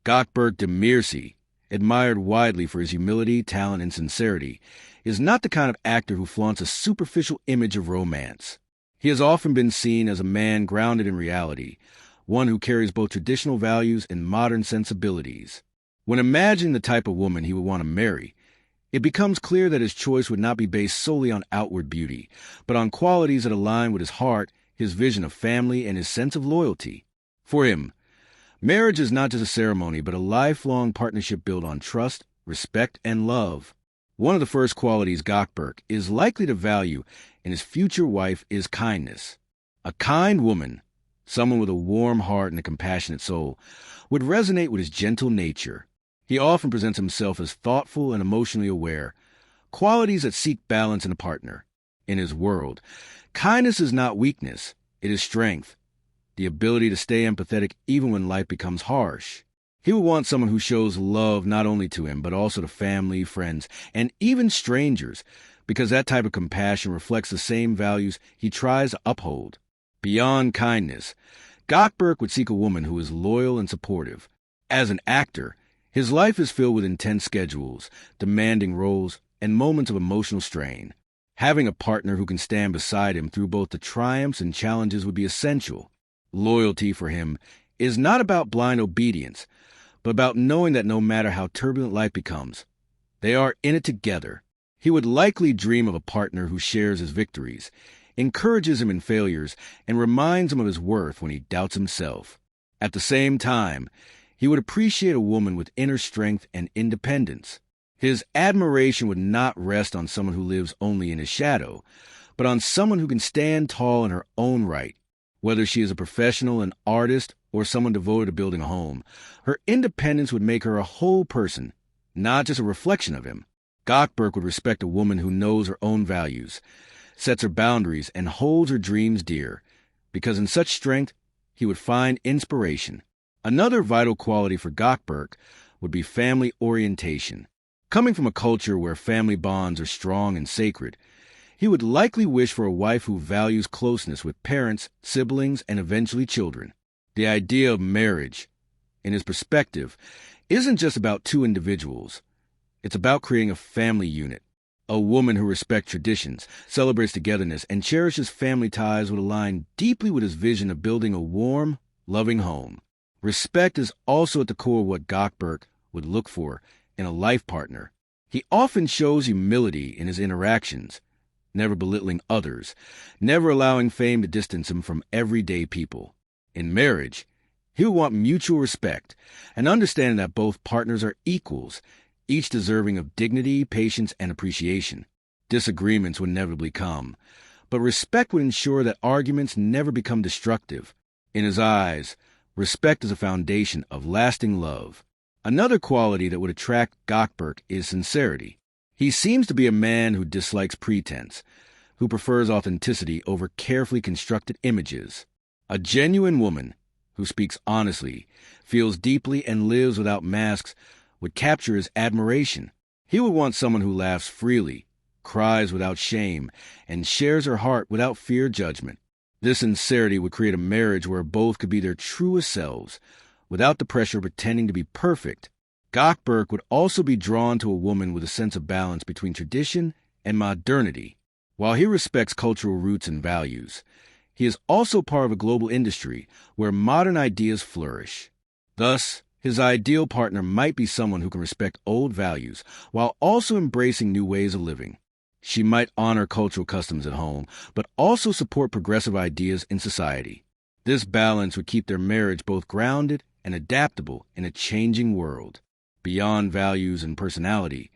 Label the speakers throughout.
Speaker 1: Gökberk Demirci, admired widely for his humility, talent, and sincerity, is not the kind of actor who flaunts a superficial image of romance. He has often been seen as a man grounded in reality, one who carries both traditional values and modern sensibilities. When imagining the type of woman he would want to marry, it becomes clear that his choice would not be based solely on outward beauty, but on qualities that align with his heart, his vision of family, and his sense of loyalty. For him, marriage is not just a ceremony, but a lifelong partnership built on trust, respect, and love. One of the first qualities Gökberk is likely to value in his future wife is kindness. A kind woman, someone with a warm heart and a compassionate soul, would resonate with his gentle nature. He often presents himself as thoughtful and emotionally aware, qualities that seek balance in a partner. In his world, kindness is not weakness, it is strength, the ability to stay empathetic even when life becomes harsh. He would want someone who shows love not only to him, but also to family, friends, and even strangers, because that type of compassion reflects the same values he tries to uphold. Beyond kindness, Gökberk would seek a woman who is loyal and supportive. As an actor, his life is filled with intense schedules, demanding roles, and moments of emotional strain. Having a partner who can stand beside him through both the triumphs and challenges would be essential. Loyalty for him is not about blind obedience, but about knowing that no matter how turbulent life becomes, they are in it together. He would likely dream of a partner who shares his victories, encourages him in failures, and reminds him of his worth when he doubts himself. At the same time, he would appreciate a woman with inner strength and independence. His admiration would not rest on someone who lives only in his shadow, but on someone who can stand tall in her own right. Whether she is a professional, an artist, or someone devoted to building a home, her independence would make her a whole person, not just a reflection of him. Gökberk would respect a woman who knows her own values, sets her boundaries, and holds her dreams dear, because in such strength, he would find inspiration. Another vital quality for Gökberk would be family orientation. Coming from a culture where family bonds are strong and sacred, he would likely wish for a wife who values closeness with parents, siblings, and eventually children. The idea of marriage, in his perspective, isn't just about two individuals. It's about creating a family unit. A woman who respects traditions, celebrates togetherness, and cherishes family ties would align deeply with his vision of building a warm, loving home. Respect is also at the core of what Gökberk would look for in a life partner. He often shows humility in his interactions, never belittling others, never allowing fame to distance him from everyday people. In marriage, he would want mutual respect and understanding that both partners are equals, each deserving of dignity, patience, and appreciation. Disagreements would inevitably come, but respect would ensure that arguments never become destructive. In his eyes, respect is a foundation of lasting love. Another quality that would attract Gökberk is sincerity. He seems to be a man who dislikes pretense, who prefers authenticity over carefully constructed images. A genuine woman who speaks honestly, feels deeply, and lives without masks would capture his admiration. He would want someone who laughs freely, cries without shame, and shares her heart without fear of judgment. This sincerity would create a marriage where both could be their truest selves, without the pressure of pretending to be perfect. Gökberk would also be drawn to a woman with a sense of balance between tradition and modernity. While he respects cultural roots and values, he is also part of a global industry where modern ideas flourish. Thus, his ideal partner might be someone who can respect old values while also embracing new ways of living. She might honor cultural customs at home, but also support progressive ideas in society. This balance would keep their marriage both grounded and adaptable in a changing world. Beyond values and personality,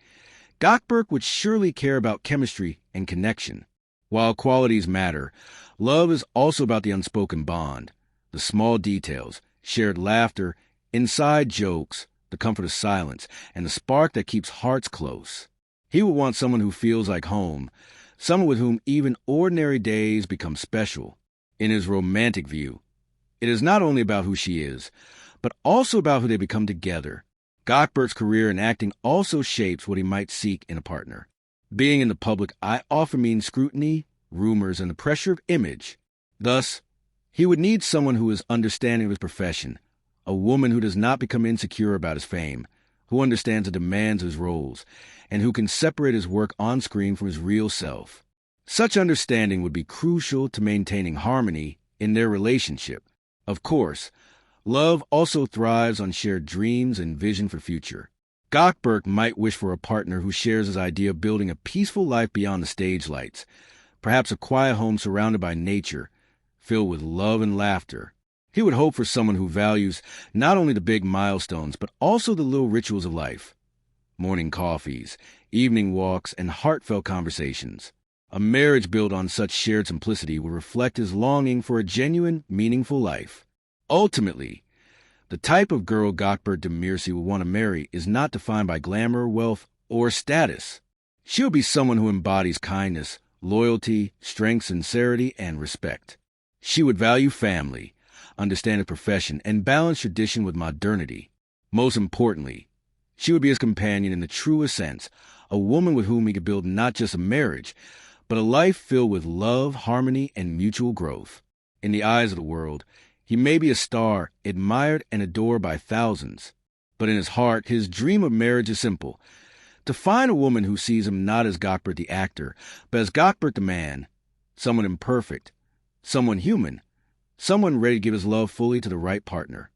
Speaker 1: Gökberk would surely care about chemistry and connection. While qualities matter, love is also about the unspoken bond, the small details, shared laughter, inside jokes, the comfort of silence, and the spark that keeps hearts close. He would want someone who feels like home, someone with whom even ordinary days become special. In his romantic view, it is not only about who she is, but also about who they become together. Gökberk's career in acting also shapes what he might seek in a partner. Being in the public eye often means scrutiny, rumors, and the pressure of image. Thus, he would need someone who is understanding of his profession, a woman who does not become insecure about his fame, who understands the demands of his roles, and who can separate his work on screen from his real self. Such understanding would be crucial to maintaining harmony in their relationship. Of course, love also thrives on shared dreams and vision for future. Gökberk might wish for a partner who shares his idea of building a peaceful life beyond the stage lights, perhaps a quiet home surrounded by nature, filled with love and laughter. He would hope for someone who values not only the big milestones, but also the little rituals of life. Morning coffees, evening walks, and heartfelt conversations. A marriage built on such shared simplicity would reflect his longing for a genuine, meaningful life. Ultimately, the type of girl Gökberk Demirci would want to marry is not defined by glamour, wealth, or status. She'll be someone who embodies kindness, loyalty, strength, sincerity, and respect. She would value family, understand his profession, and balance tradition with modernity. Most importantly, she would be his companion in the truest sense, a woman with whom he could build not just a marriage, but a life filled with love, harmony, and mutual growth. In the eyes of the world, he may be a star, admired and adored by thousands. But in his heart, his dream of marriage is simple: to find a woman who sees him not as Gökberk the actor, but as Gökberk the man, someone imperfect, someone human, someone ready to give his love fully to the right partner.